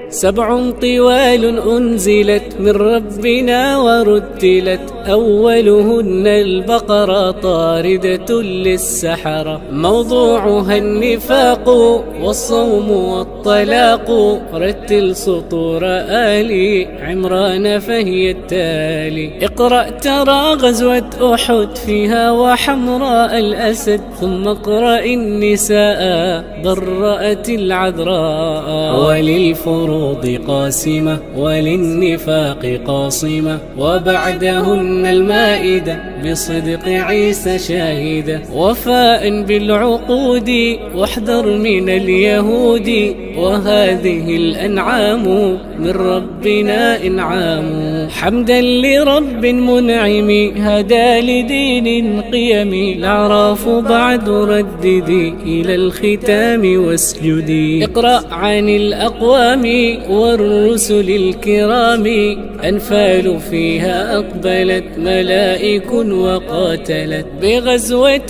سبع طوال أنزلت من ربنا ورتلت، أولهن البقرة طاردة للسحرة، موضوعها النفاق والصوم والطلاق، رتل سطور آل عمران فهي التالي. اقرأ ترى غزوة أحد فيها وحمراء الأسد، ثم اقرأ النساء برأت العذراء، وللفروض قاسمة وللنفاق قاصمة، وبعدهن المائدة بصدق عيسى شاهدة، وفاء بالعقود واحذر من اليهود، وهذه الأنعام من ربنا إنعام، حمدا لرب منعم هدى لدين قيم، الأعراف بعد رددي إلى الختام واسجدي. اقرأ عن الأقوام والرسل الكرام، أنفال فيها أقبلت ملائك وقاتلت بغزوة